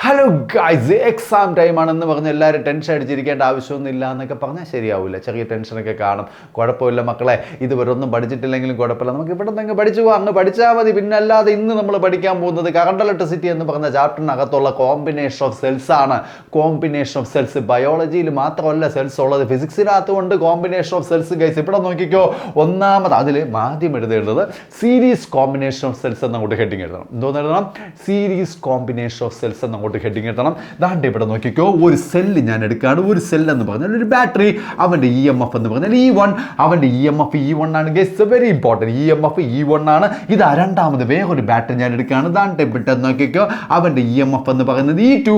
Hello guys, exam ടൈമാണെന്ന് പറഞ്ഞ് എല്ലാവരും tension അടിച്ചിരിക്കേണ്ട ആവശ്യമൊന്നുമില്ല എന്നൊക്കെ പറഞ്ഞാൽ ശരിയാവില്ല. ചെറിയ ടെൻഷനൊക്കെ കാണും. കുഴപ്പമില്ല മക്കളെ, ഇതുവരെ ഒന്നും പഠിച്ചിട്ടില്ലെങ്കിലും കുഴപ്പമില്ല. നമുക്ക് ഇവിടെ നിന്ന് പഠിച്ചു പോകാം, അങ്ങ് പഠിച്ചാൽ മതി. പിന്നെ അല്ലാതെ ഇന്ന് നമ്മൾ പഠിക്കാൻ പോകുന്നത് കറണ്ട് ഇലക്ട്രിസിറ്റി എന്ന് പറഞ്ഞ ചാപ്റ്ററിനകത്തുള്ള കോമ്പിനേഷൻ ഓഫ് സെൽസ് ആണ്. കോമ്പിനേഷൻ ഓഫ് സെൽസ് ബയോളജിയിൽ മാത്രമല്ല സെൽസ് ഉള്ളത്, ഫിസിക്സിനകത്തുകൊണ്ട് കോമ്പിനേഷൻ ഓഫ് സെൽസ്. ഗൈസ് ഇവിടെ നോക്കിക്കോ, ഒന്നാമത് അതിൽ ആദ്യം എഴുതേണ്ടത് സീരീസ് കോമ്പിനേഷൻ ഓഫ് സെൽസ് എന്നങ്ങോട്ട് ഹെഡിങ് എഴുതണം. എന്തോന്ന് എഴുതണം? സീരീസ് കോമ്പിനേഷൻ ഓഫ് സെൽസ് എന്നങ്ങോട്ട് ഹെഡിങ് എഴുതണം. ദാണ്ട് ഇവിടെ നോക്കിക്കോ, ഒരു സെല്ല് ഞാൻ എടുക്കുകയാണ്. ഒരു സെല്ല് എന്ന് പറഞ്ഞാൽ ഒരു ബാറ്ററി, അവൻ്റെ EMF എന്ന് പറഞ്ഞാൽ E1, അവൻ്റെ EMF E1 ആണ്. Guys very important, EMF E1 ആണ്. ഇതാ രണ്ടാമത് വേറൊരു ബാറ്ററി ഞാൻ എടുക്കുകയാണ്. ദാണ്ട് ഇവിടെ നോക്കിക്കോ, അവൻ്റെ EMF എന്ന് പറയുന്നത് E2.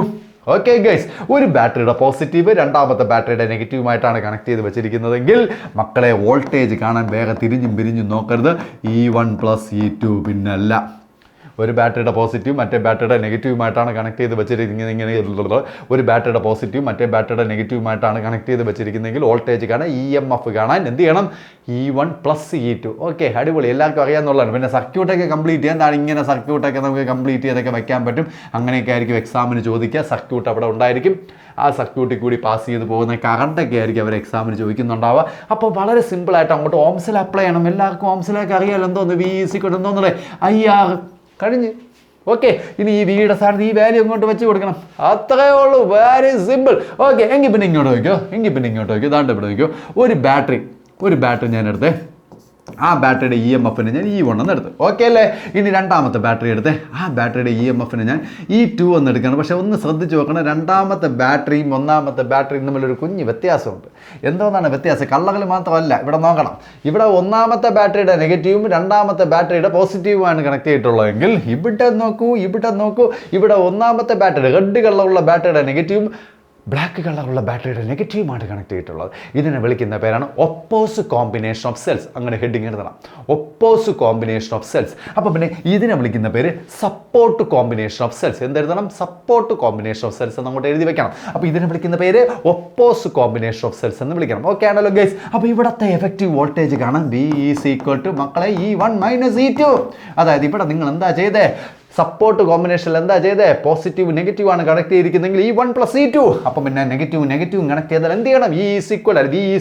ഓക്കെ ഗൈസ്, ഒരു ബാറ്ററിയുടെ പോസിറ്റീവ് രണ്ടാമത്തെ ബാറ്ററിയുടെ നെഗറ്റീവുമായിട്ടാണ് കണക്ട് ചെയ്ത് വെച്ചിരിക്കുന്നതെങ്കിൽ മക്കളെ വോൾട്ടേജ് കാണാൻ വേറെ തിരിഞ്ഞും പിരിഞ്ഞും നോക്കരുത്. E1 + E2 പിന്നല്ല. ഒരു ബാറ്ററിയുടെ പോസിറ്റീവ് മറ്റേ ബാറ്ററിയുടെ നെഗറ്റീവുമായിട്ടാണ് കണക്ട് ചെയ്ത് വെച്ചിരിക്കുന്നത്. ഒരു ബാറ്ററിയുടെ പോസിറ്റീവ് മറ്റേ ബാറ്ററിയുടെ നെഗറ്റീവുമായിട്ടാണ് കണക്ട് ചെയ്ത് വെച്ചിരിക്കുന്നതെങ്കിൽ വോൾട്ടേജ് കാണാൻ EMF കാണാൻ എന്ത് ചെയ്യണം? E1 + E2. ഓക്കെ, അടിപൊളി, എല്ലാവർക്കും അറിയാമെന്നുള്ളതാണ്. പിന്നെ സർക്യൂട്ടൊക്കെ കംപ്ലീറ്റ് ചെയ്യാൻ എന്താണ് ഇങ്ങനെ സർക്യൂട്ടൊക്കെ നമുക്ക് കംപ്ലീറ്റ് ചെയ്തൊക്കെ വെക്കാൻ പറ്റും. അങ്ങനെയൊക്കെ ആയിരിക്കും എക്സാമിന് ചോദിക്കുക. സർക്യൂട്ട് അവിടെ ഉണ്ടായിരിക്കും. ആ സർക്യൂട്ടിൽ കൂടി പാസ് ചെയ്ത് പോകുന്ന കറണ്ടൊക്കെ ആയിരിക്കും അവർ എക്സാമിന് ചോദിക്കുന്നുണ്ടാവുക. അപ്പോൾ വളരെ സിമ്പിളായിട്ട് അങ്ങോട്ട് ഓംസിൽ അപ്ലൈ ചെയ്യണം. എല്ലാവർക്കും ഓംസിലൊക്കെ അറിയാമല്ലോ എന്തോന്ന് V എന്തോന്നുള്ളത് IR കഴിഞ്ഞ്. ഓക്കെ, ഇനി ഈ വിയുടെ സ്ഥാനത്ത് ഈ വാല്യൂ അങ്ങോട്ട് വെച്ച് കൊടുക്കണം. അത്രയേ ഉള്ളൂ, വെരി സിമ്പിൾ. ഓക്കെ, എങ്കിൽ പിന്നെ ഇങ്ങോട്ട് വയ്ക്കോ. ഇതാണ്ട് ഇവിടെ വയ്ക്കോ. ഒരു ബാറ്ററി ഞാൻ എടുത്തേ. ആ ബാറ്ററിയുടെ EMFന് ഞാൻ E1 എന്ന് എടുത്ത്. ഓക്കെ അല്ലേ? ഇനി രണ്ടാമത്തെ ബാറ്ററി എടുത്തേ. ആ ബാറ്ററിയുടെ EMFന് ഞാൻ E2 എന്ന് എടുക്കണം. പക്ഷേ ഒന്ന് ശ്രദ്ധിച്ച് നോക്കണം, രണ്ടാമത്തെ ബാറ്ററിയും ഒന്നാമത്തെ ബാറ്ററിയും തമ്മിലൊരു കുഞ്ഞ് വ്യത്യാസമുണ്ട്. എന്തോന്നാണ് വ്യത്യാസം? കളറിൽ മാത്രമല്ല, ഇവിടെ നോക്കണം. ഇവിടെ ഒന്നാമത്തെ ബാറ്ററിയുടെ നെഗറ്റീവും രണ്ടാമത്തെ ബാറ്ററിയുടെ പോസിറ്റീവുമാണ് കണക്ട് ചെയ്തിട്ടുള്ളതെങ്കിൽ ഇവിടെ നോക്കൂ. ഇവിടെ ഒന്നാമത്തെ ബാറ്ററി റെഡ് കളറുള്ള ബാറ്ററിയുടെ നെഗറ്റീവും ബ്ലാക്ക് കളറുള്ള ബാറ്ററിയുടെ നെഗറ്റീവുമാണ് കണക്ട് ചെയ്തിട്ടുള്ളത്. ഇതിനെ വിളിക്കുന്ന പേരാണ് ഒപ്പോസ് കോമ്പിനേഷൻ ഓഫ് സെൽസ്. അങ്ങനെ ഹെഡിങ് എഴുതണം, ഒപ്പോസ് കോമ്പിനേഷൻ ഓഫ് സെൽസ്. അപ്പോൾ പിന്നെ ഇതിനെ വിളിക്കുന്ന പേര് സപ്പോർട്ട് കോമ്പിനേഷൻ ഓഫ് സെൽസ്. എന്തെഴുതണം? സപ്പോർട്ട് കോമ്പിനേഷൻ ഓഫ് സെൽസ് എന്ന് അങ്ങോട്ട് എഴുതി വെക്കണം. അപ്പോൾ ഇതിനെ വിളിക്കുന്ന പേര് ഒപ്പോസ് കോമ്പിനേഷൻ ഓഫ് സെൽസ് എന്ന് വിളിക്കണം. ഓക്കെ ആണല്ലോ ഗൈസ്? അപ്പോൾ ഇവിടുത്തെ എഫക്റ്റീവ് വോൾട്ടേജ് കാണാം. V = മക്കളെ E1 - E2. അതായത് ഇവിടെ നിങ്ങൾ എന്താ ചെയ്തേ? സപ്പോർട്ട് കോമ്പിനേഷനിൽ എന്താ ചെയ്തേ? പോസിറ്റീവ് നെഗറ്റീവ് ആണ് കണക്ട് ചെയ്തിരിക്കുന്നെങ്കിൽ E1 + E2. അപ്പം പിന്നെ നെഗറ്റീവ് കണക്ട് ചെയ്താൽ എന്ത് ചെയ്യണം? V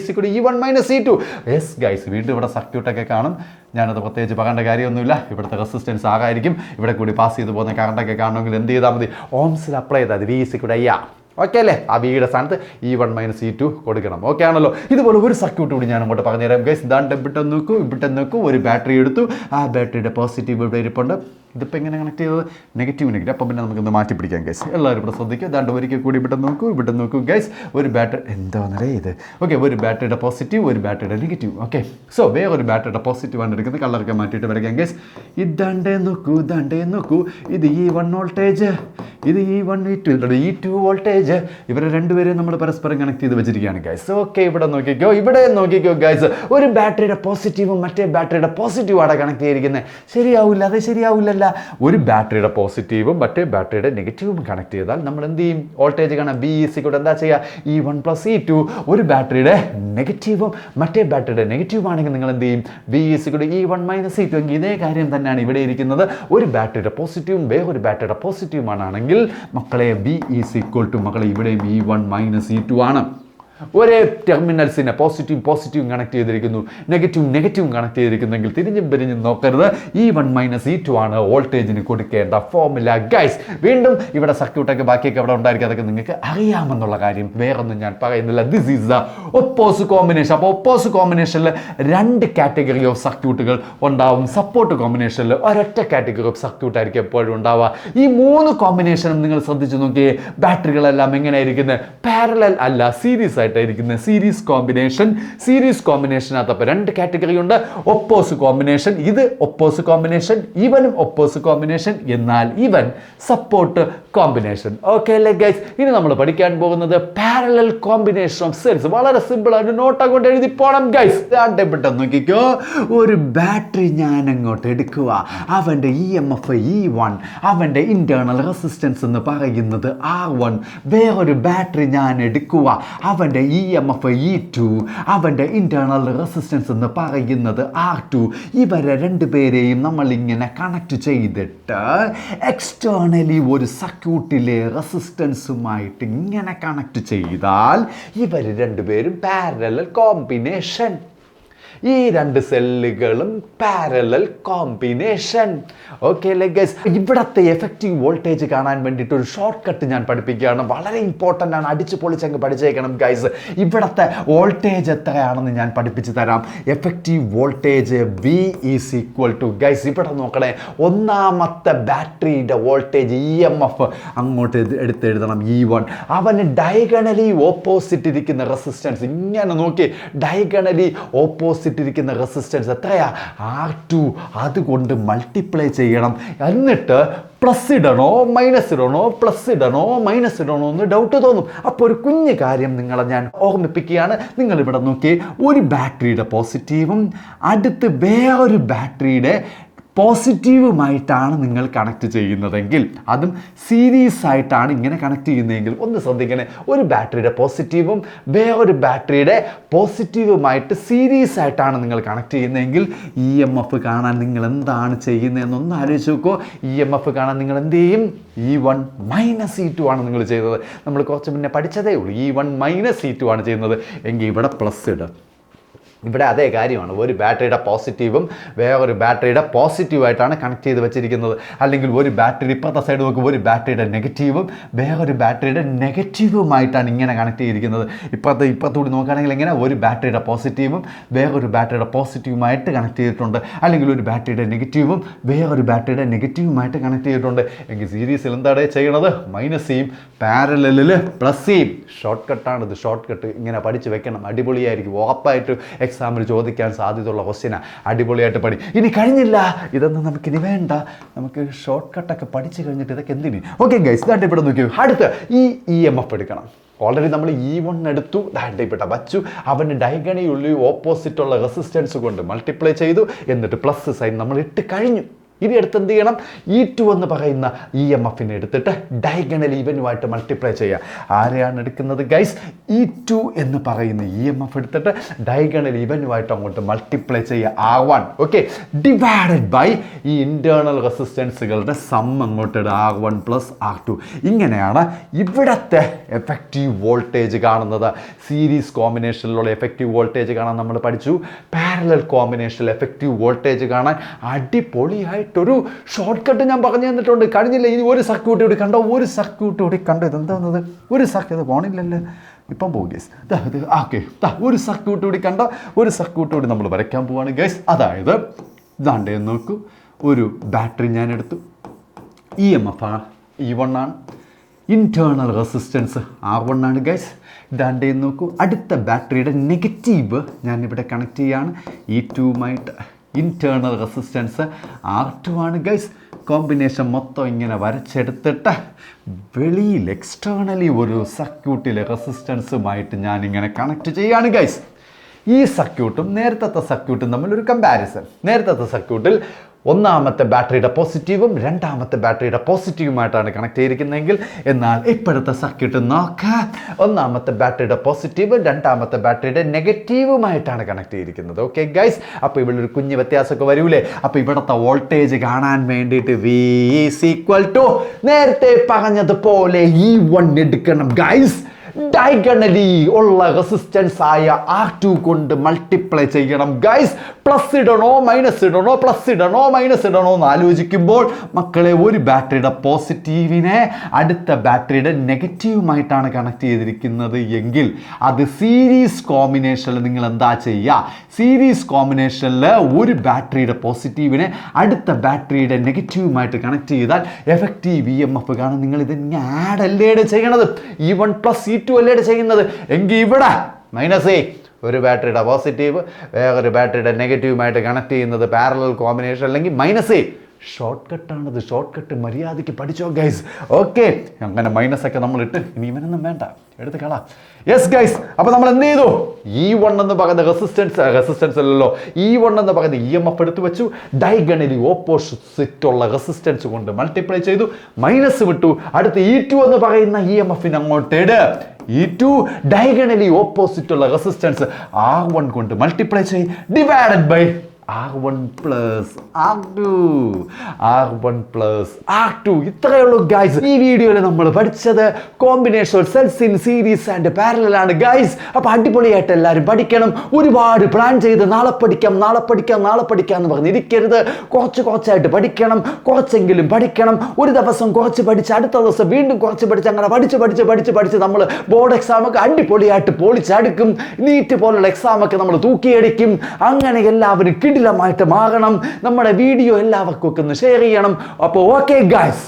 = E1 - E2. Yes guys, വീണ്ടും ഇവിടെ സർക്യൂട്ടൊക്കെ കാണും. ഞാനത് പ്രത്യേകിച്ച് പറയേണ്ട കാര്യമൊന്നുമില്ല. ഇവിടുത്തെ റെസിസ്റ്റൻസ് ആകായിരിക്കും. ഇവിടെ കൂടി പാസ് ചെയ്ത് പോകുന്ന കറണ്ടൊക്കെ കാണണമെങ്കിൽ എന്ത് ചെയ്താൽ മതി? ഓംസിൽ അപ്ലൈ ചെയ്താൽ V = IR. ഓക്കെ അല്ലേ? ആ വിയുടെ സ്ഥാനത്ത് E1 - E2 കൊടുക്കണം. ഓക്കെ ആണല്ലോ? ഇതുപോലെ ഒരു സർക്യൂട്ട് കൂടി ഞാൻ അങ്ങോട്ട് പറഞ്ഞുതരാം ഗൈസ്. ഇതാണ്ട് ഇവിടെ നോക്കൂ. ഒരു ബാറ്ററി എടുത്തു. ആ ബാറ്ററിയുടെ പോസിറ്റീവ് ഇവിടെ ഇരിപ്പുണ്ട്. ഇതിപ്പോൾ എങ്ങനെ കണക്ട് ചെയ്തത്? നെഗറ്റീവ്. അപ്പം പിന്നെ നമുക്കൊന്ന് മാറ്റി പിടിക്കാം ഗൈസ്. എല്ലാവരും ഇവിടെ ശ്രദ്ധിക്കുക. ഇതാണ്ട് ഒരിക്കൽ കൂടി ഇവിടെ നോക്കൂ ഗൈസ്. ഒരു ബാറ്ററി എന്താണെന്നേ ഇത്. ഓക്കെ, ഒരു ബാറ്ററിയുടെ പോസിറ്റീവ്, ഒരു ബാറ്ററിയുടെ നെഗറ്റീവ്. ഓക്കെ, സോ വേറൊരു ബാറ്ററിയുടെ പോസിറ്റീവാണ് എടുക്കുന്നത്. കളറൊക്കെ മാറ്റിയിട്ട് വരയ്ക്കാം ഗൈസ്. ഇതാണ്ടേ നോക്കൂ. ഇത് E1 വോൾട്ടേജ്, ഇത് E1 E2 വോൾട്ടേജ്. ഇവരെ രണ്ടുപേരെയും നമ്മൾ പരസ്പരം കണക്ട് ചെയ്ത് വെച്ചിരിക്കുകയാണ് ഗൈസ്. ഓക്കെ, ഇവിടെ നോക്കിക്കോ ഗൈസ്. ഒരു ബാറ്ററിയുടെ പോസിറ്റീവും മറ്റേ ബാറ്ററിയുടെ പോസിറ്റീവാണ് കണക്ട് ചെയ്തിരിക്കുന്നത്. ശരിയാവില്ല, അത് ശരിയാവില്ലല്ല. ഒരു ബാറ്ററിയുടെ പോസിറ്റീവും മറ്റേ ബാറ്ററിയുടെ നെഗറ്റീവും കണക്ട് ചെയ്താൽ നമ്മൾ എന്ത് ചെയ്യും? വോൾട്ടേജ് കാണാം. V = എന്താ ചെയ്യുക? E1 + E2. ഒരു ബാറ്ററിയുടെ നെഗറ്റീവും മറ്റേ ബാറ്ററിയുടെ നെഗറ്റീവ് ആണെങ്കിൽ നിങ്ങൾ എന്ത് ചെയ്യും? V = E1 - E2. എങ്കിൽ ഇതേ കാര്യം തന്നെയാണ് ഇവിടെ ഇരിക്കുന്നത്. ഒരു ബാറ്ററിയുടെ പോസിറ്റീവും വേറൊരു ബാറ്ററിയുടെ പോസിറ്റീവുമാണെങ്കിൽ മക്കളെ V = മക്കളെ ഇവിടെയും E1 - E2 ആണ്. ഒരേ ടെർമിനൽസിനെ പോസിറ്റീവും കണക്ട് ചെയ്തിരിക്കുന്നു, നെഗറ്റീവും കണക്ട് ചെയ്തിരിക്കുന്നെങ്കിൽ തിരിഞ്ഞും നോക്കരുത്. E1 - E2 ആണ് വോൾട്ടേജിന് കൊടുക്കേണ്ട ഫോർമുല ഗൈസ്. വീണ്ടും ഇവിടെ സർക്യൂട്ടൊക്കെ ബാക്കിയൊക്കെ അവിടെ ഉണ്ടായിരിക്കും. അതൊക്കെ നിങ്ങൾക്ക് അറിയാമെന്നുള്ള കാര്യം വേറൊന്നും ഞാൻ പറയുന്നില്ല. This is the oppose combination. അപ്പോൾ ഒപ്പോസ് കോമ്പിനേഷനിൽ രണ്ട് കാറ്റഗറി ഓഫ് സർക്യൂട്ടുകൾ ഉണ്ടാവും. സപ്പോർട്ട് കോമ്പിനേഷനിൽ ഒരൊറ്റ കാറ്റഗറി ഓഫ് സർക്യൂട്ട് ആയിരിക്കും എപ്പോഴും ഉണ്ടാവുക. ഈ മൂന്ന് കോമ്പിനേഷനും നിങ്ങൾ ശ്രദ്ധിച്ചു നോക്കിയേ. ബാറ്ററികളെല്ലാം എങ്ങനെയായിരിക്കുന്നത്? പാരലൽ അല്ല, സീരീസ് ആയിട്ട് സീരീസ് കോമ്പിനേഷനകത്ത് അപ്പോൾ രണ്ട് കാറ്റഗറി ഉണ്ട്. ഒപ്പോസ് കോമ്പിനേഷൻ, ഇത് ഒപ്പോസ് കോമ്പിനേഷൻ, ഇവനും ഒപ്പോസ് കോമ്പിനേഷൻ, എന്നാൽ ഇവൻ സപ്പോർട്ട് കോമ്പിനേഷൻ. ഓക്കെ അല്ലേ ഗൈസ്? ഇനി നമ്മൾ പഠിക്കാൻ പോകുന്നത് പാരലൽ കോമ്പിനേഷൻ ഓഫ് സെൽസ്. വളരെ സിമ്പിൾ ആയിട്ട് നോട്ട് അങ്ങോട്ട് എഴുതി പോണം ഗൈസ്. പെട്ടെന്ന് നോക്കിക്കോ. ഒരു ബാറ്ററി ഞാൻ അങ്ങോട്ട് എടുക്കുക. അവൻ്റെ EMF E1, അവൻ്റെ ഇന്റേണൽ റെസിസ്റ്റൻസ് എന്ന് പറയുന്നത് R1. വേറൊരു ബാറ്ററി ഞാൻ എടുക്കുക. അവൻ്റെ അവൻ്റെ EMF E2, അവൻ്റെ ഇൻറ്റേർണൽ റെസിസ്റ്റൻസ് എന്ന് പറയുന്നത് R2. ഇവരെ രണ്ടുപേരെയും നമ്മളിങ്ങനെ കണക്ട് ചെയ്തിട്ട് എക്സ്റ്റേണലി ഒരു സർക്യൂട്ടിലെ റെസിസ്റ്റൻസുമായിട്ട് ഇങ്ങനെ കണക്ട് ചെയ്താൽ ഇവർ രണ്ടുപേരും പാരലൽ കോമ്പിനേഷൻ. ഈ രണ്ട് സെല്ലുകളും പാരലൽ കോമ്പിനേഷൻ. ഓക്കെ അല്ലേ ഗൈസ്? ഇവിടത്തെ എഫക്റ്റീവ് വോൾട്ടേജ് കാണാൻ വേണ്ടിയിട്ട് ഒരു ഷോർട്ട് കട്ട് ഞാൻ പഠിപ്പിക്കുകയാണ്. വളരെ ഇമ്പോർട്ടൻ്റ് ആണ്, അടിച്ച് പൊളിച്ചങ്ങ് പഠിച്ചേക്കണം ഗൈസ്. ഇവിടത്തെ വോൾട്ടേജ് എത്രയാണെന്ന് ഞാൻ പഠിപ്പിച്ച് തരാം. Effective voltage V is equal to guys, ഇവിടെ നോക്കണേ, ഒന്നാമത്തെ ബാറ്ററിയുടെ വോൾട്ടേജ് EMF അങ്ങോട്ട് എഴുതണം E1. അവന് ഡയഗണലി ഓപ്പോസിറ്റ് ഇരിക്കുന്ന റെസിസ്റ്റൻസ് ഇങ്ങനെ നോക്കി, ഡയഗണലി ഓപ്പോസിറ്റ് ഇരിക്കുന്ന റെസിസ്റ്റൻസ് എത്രയാ? R2. അതുകൊണ്ട് മൾട്ടിപ്ലൈ ചെയ്യണം. എന്നിട്ട് പ്ലസ് ഇടണോ മൈനസ് ഇടണോ, പ്ലസ് ഇടണോ മൈനസ് ഇടണോ എന്ന് ഡൗട്ട് തോന്നും. അപ്പോൾ ഒരു കുഞ്ഞു കാര്യം നിങ്ങളെ ഞാൻ ഓർമ്മിപ്പിക്കുകയാണ്. നിങ്ങളിവിടെ നോക്കി, ഒരു ബാറ്ററിയുടെ പോസിറ്റീവും അടുത്ത് വേറൊരു ബാറ്ററിയുടെ പോസിറ്റീവുമായിട്ടാണ് നിങ്ങൾ കണക്ട് ചെയ്യുന്നതെങ്കിൽ, അതും സീരീസ് ആയിട്ടാണ് ഇങ്ങനെ കണക്ട് ചെയ്യുന്നതെങ്കിൽ ഒന്ന് ശ്രദ്ധിക്കണേ. ഒരു ബാറ്ററിയുടെ പോസിറ്റീവും വേറൊരു ബാറ്ററിയുടെ പോസിറ്റീവുമായിട്ട് സീരീസ് ആയിട്ടാണ് നിങ്ങൾ കണക്ട് ചെയ്യുന്നതെങ്കിൽ EMF കാണാൻ നിങ്ങൾ എന്താണ് ചെയ്യുന്നതെന്നൊന്ന് ആലോചിച്ച് നോക്കുമോ? EMF കാണാൻ നിങ്ങൾ എന്ത് ചെയ്യും? E1 മൈനസ് E2 ആണ് നിങ്ങൾ ചെയ്തത്. നമ്മൾ കുറച്ച് മുന്നേ പഠിച്ചതേ ഉള്ളൂ. E1 മൈനസ് E2 ആണ് ചെയ്യുന്നത്. എങ്കിൽ ഇവിടെ പ്ലസ് ഇടും. ഇവിടെ അതേ കാര്യമാണ്. ഒരു ബാറ്ററിയുടെ പോസിറ്റീവും വേറൊരു ബാറ്ററിയുടെ പോസിറ്റീവായിട്ടാണ് കണക്ട് ചെയ്ത് വെച്ചിരിക്കുന്നത്. അല്ലെങ്കിൽ ഒരു ബാറ്ററി ഇപ്പുറത്തെ സൈഡ് നോക്കും, ഒരു ബാറ്ററിയുടെ നെഗറ്റീവും വേറൊരു ബാറ്ററിയുടെ നെഗറ്റീവുമായിട്ടാണ് ഇങ്ങനെ കണക്ട് ചെയ്തിരിക്കുന്നത്. ഇപ്പുറത്തൂടി നോക്കുകയാണെങ്കിൽ എങ്ങനെ, ഒരു ബാറ്ററിയുടെ പോസിറ്റീവും വേറൊരു ബാറ്ററിയുടെ പോസിറ്റീവുമായിട്ട് കണക്ട് ചെയ്തിട്ടുണ്ട്. അല്ലെങ്കിൽ ഒരു ബാറ്ററിയുടെ നെഗറ്റീവും വേറൊരു ബാറ്ററിയുടെ നെഗറ്റീവുമായിട്ട് കണക്ട് ചെയ്തിട്ടുണ്ട്. എങ്കിൽ സീരീസിൽ എന്താണ് ചെയ്യണത്? മൈനസ് ചെയ്യും, പാരലലിൽ പ്ലസ് ചെയ്യും. ഷോർട്ട് കട്ടാണിത്. ഷോർട്ട് കട്ട് ഇങ്ങനെ പഠിച്ച് വെക്കണം. അടിപൊളിയായിരിക്കും. ഉറപ്പായിട്ട് എക്സാമിൽ ചോദിക്കാൻ സാധ്യതയുള്ള ക്വസ്റ്റ്യനാണ്. അടിപൊളിയായിട്ട് പഠി. ഇനി കഴിഞ്ഞില്ല, ഇതൊന്നും നമുക്കിനി വേണ്ട, നമുക്ക് ഷോർട്ട് കട്ടൊക്കെ പഠിച്ചു കഴിഞ്ഞിട്ട് ഇതൊക്കെ എന്തിന്? ഓക്കെ ഗൈസ്, ദാണ്ട് ഇവിടെ നോക്കി. അടുത്ത് ഈ EMF എടുക്കണം. ഓൾറെഡി നമ്മൾ E1 എടുത്തു, ദാണ്ടിപ്പെട്ട വച്ചു. അവന് ഡയഗണലി ഓപ്പോസിറ്റുള്ള റെസിസ്റ്റൻസ് കൊണ്ട് മൾട്ടിപ്ലൈ ചെയ്തു. എന്നിട്ട് പ്ലസ് സൈൻ നമ്മൾ ഇട്ട് കഴിഞ്ഞു. ഇനി എടുത്ത് എന്ത് ചെയ്യണം? E2 എന്ന് പറയുന്ന EMFനെ എടുത്തിട്ട് ഡയഗണൽ ഇവനുമായിട്ട് മൾട്ടിപ്ലൈ ചെയ്യുക. ആരെയാണ് എടുക്കുന്നത് ഗൈസ്? E2 എന്ന് പറയുന്ന EMF എടുത്തിട്ട് ഡയഗണൽ ഇവനുമായിട്ട് അങ്ങോട്ട് മൾട്ടിപ്ലൈ ചെയ്യുക. R1 ഓക്കെ, ഡിവൈഡഡ് ബൈ ഈ ഇൻറ്റേർണൽ റെസിസ്റ്റൻസുകളുടെ സം അങ്ങോട്ട് ഇടുക. R1 plus R2. ഇങ്ങനെയാണ് ഇവിടത്തെ എഫക്റ്റീവ് വോൾട്ടേജ് കാണുന്നത്. സീരീസ് കോമ്പിനേഷനിലുള്ള എഫക്റ്റീവ് വോൾട്ടേജ് കാണാൻ നമ്മൾ പഠിച്ചു. പാരലൽ കോമ്പിനേഷനിൽ എഫക്റ്റീവ് വോൾട്ടേജ് കാണാൻ അടിപൊളിയായിട്ട് ഒരു ഷോർട്ട് കട്ട് ഞാൻ പറഞ്ഞു തന്നിട്ടുണ്ട്. കഴിഞ്ഞില്ല, ഇനി ഒരു സർക്യൂട്ട് കൂടി കണ്ടോ, ഒരു സർക്യൂട്ട് കൂടി കണ്ടോ. ഇതെന്താന്നത്? ഒരു സർക്യൂട്ട് പോണില്ലല്ലോ, ഇപ്പം പോകും ഗൈസ്. ഓക്കെ, ഒരു സർക്യൂട്ട് കൂടി കണ്ടോ, ഒരു സർക്യൂട്ട് കൂടി നമ്മൾ വരയ്ക്കാൻ പോവാണ് ഗൈസ്. അതായത് ഇതാണ്ടേ നോക്കൂ, ഒരു ബാറ്ററി ഞാൻ എടുത്തു. EMF E1 ആണ്, ഇൻറ്റേർണൽ റെസിസ്റ്റൻസ് R1 ആണ് ഗൈസ്. ഇതാണ്ടേ നോക്കൂ, അടുത്ത ബാറ്ററിയുടെ നെഗറ്റീവ് ഞാനിവിടെ കണക്ട് ചെയ്യാണ് E2മായിട്ട്. ഇൻറ്റേർണൽ റെസിസ്റ്റൻസ് R2 ആണ് ഗൈസ്. കോമ്പിനേഷൻ മൊത്തം ഇങ്ങനെ വരച്ചെടുത്തിട്ട് വെളിയിൽ എക്സ്റ്റേണലി ഒരു സർക്യൂട്ടിലെ റെസിസ്റ്റൻസുമായിട്ട് ഞാനിങ്ങനെ കണക്ട് ചെയ്യാണ് ഗൈസ്. ഈ സർക്യൂട്ടും നേരത്തെ സർക്യൂട്ടും തമ്മിലൊരു കമ്പാരിസൺ. നേരത്തെ സർക്യൂട്ടിൽ ഒന്നാമത്തെ ബാറ്ററിയുടെ പോസിറ്റീവും രണ്ടാമത്തെ ബാറ്ററിയുടെ പോസിറ്റീവുമായിട്ടാണ് കണക്ട് ചെയ്തിരിക്കുന്നതെങ്കിൽ, എന്നാൽ ഇപ്പോഴത്തെ സർക്യൂട്ട് നോക്കുക, ഒന്നാമത്തെ ബാറ്ററിയുടെ പോസിറ്റീവ് രണ്ടാമത്തെ ബാറ്ററിയുടെ നെഗറ്റീവുമായിട്ടാണ് കണക്ട് ചെയ്തിരിക്കുന്നത്. ഓക്കെ ഗൈസ്, അപ്പോൾ ഇവിടെ ഒരു കുഞ്ഞ് വ്യത്യാസമൊക്കെ വരൂലേ? അപ്പോൾ ഇവിടുത്തെ വോൾട്ടേജ് കാണാൻ വേണ്ടിയിട്ട് V ഈസ് ഈക്വൽ ടു നേരത്തെ പറഞ്ഞതുപോലെ E1 എടുക്കണം ഗൈസ്. ഡയഗണലി ഉള്ള റെസിസ്റ്റൻസ് ആയ R2 കൊണ്ട് മൾട്ടിപ്ലൈ ചെയ്യണം ഗൈസ്. പ്ലസ് ഇടണോ മൈനസ് ഇടണോ, പ്ലസ് ഇടണോ മൈനസ് ഇടണോ എന്ന് ആലോചിക്കുമ്പോൾ മക്കളെ, ഒരു ബാറ്ററിയുടെ പോസിറ്റീവിനെ അടുത്ത ബാറ്ററിയുടെ നെഗറ്റീവുമായിട്ടാണ് കണക്ട് ചെയ്തിരിക്കുന്നത് എങ്കിൽ അത് സീരീസ് കോമ്പിനേഷനിൽ നിങ്ങൾ എന്താ ചെയ്യുക? സീരീസ് കോമ്പിനേഷനിൽ ഒരു ബാറ്ററിയുടെ പോസിറ്റീവിനെ അടുത്ത ബാറ്ററിയുടെ നെഗറ്റീവുമായിട്ട് കണക്ട് ചെയ്താൽ എഫക്റ്റീവ് EMF കാണാൻ നിങ്ങൾ ഇതിങ്ങനെ ആഡ് അല്ലേ ചെയ്യണത്? E1 പ്ലസ് E2 അല്ലേ ചെയ്യുന്നത്? എങ്കിൽ ഇവിടെ മൈനസ് ഒരു ബാറ്ററിയുടെ പോസിറ്റീവ് വേറൊരു ബാറ്ററിയുടെ നെഗറ്റീവുമായിട്ട് കണക്ട് ചെയ്യുന്നത് പാരലൽ കോമ്പിനേഷൻ, അല്ലെങ്കിൽ മൈനസ് ഷോർട്ട് കട്ടാണത്. ഷോർട്ട് കട്ട് മര്യാദയ്ക്ക് പഠിച്ചോ ഗൈസ്. ഓക്കെ, അങ്ങനെ മൈനസൊക്കെ നമ്മളിട്ട് ഇനി ഇവനൊന്നും വേണ്ട, എടുത്ത് കളാം. യെസ് ഗൈസ്, അപ്പോൾ നമ്മൾ എന്ത് ചെയ്തു? E1 എന്ന് പറയുന്ന റെസിസ്റ്റൻസ് അല്ലല്ലോ, E1 എന്ന് പറയുന്ന EMF എടുത്തു വെച്ചു. ഡയഗണലി ഓപ്പോസിറ്റുള്ള റെസിസ്റ്റൻസ് കൊണ്ട് മൾട്ടിപ്ലൈ ചെയ്തു, മൈനസ് വിട്ടു. അടുത്ത് E2 എന്ന് പറയുന്ന EMFന് അങ്ങോട്ട് ഇട്. ഈ ടു ഡയഗണലി ഓപ്പോസിറ്റ് ഉള്ള റെസിസ്റ്റൻസ് R1 കൊണ്ട് മൾട്ടിപ്ലൈ ചെയ്യും divided by R1 plus R2 R1 plus R2 ഇത്രയേ ഉള്ളൂ ഗൈസ്. ഈ വീഡിയോയിൽ നമ്മൾ പഠിച്ചത് combination of cells in series and parallel ആണ് ഗൈസ്. അപ്പോൾ അടിപൊളിയായിട്ട് എല്ലാവരും പഠിക്കണം. ഒരുപാട് പ്ലാൻ ചെയ്ത് നാളെ പഠിക്കാം എന്ന് പറഞ്ഞിരിക്കരുത്. കുറച്ചായിട്ട് പഠിക്കണം. കുറച്ചെങ്കിലും പഠിക്കണം. ഒരു ദിവസം കുറച്ച് പഠിച്ച് അടുത്ത ദിവസം വീണ്ടും കുറച്ച് പഠിച്ച് അങ്ങനെ പഠിച്ച് നമ്മൾ ബോർഡ് എക്സാം ഒക്കെ അടിപൊളിയായിട്ട് പൊളിച്ചടുക്കും. നീറ്റ് പോലുള്ള എക്സാം ഒക്കെ നമ്മൾ തൂക്കിയടിക്കും. അങ്ങനെ എല്ലാവരും കിടിലമായിട്ട് മാറണം. നമ്മുടെ വീഡിയോ എല്ലാവർക്കും ഒക്കെ ഒന്ന് ഷെയർ ചെയ്യണം. അപ്പോൾ ഓക്കെ ഗൈസ്.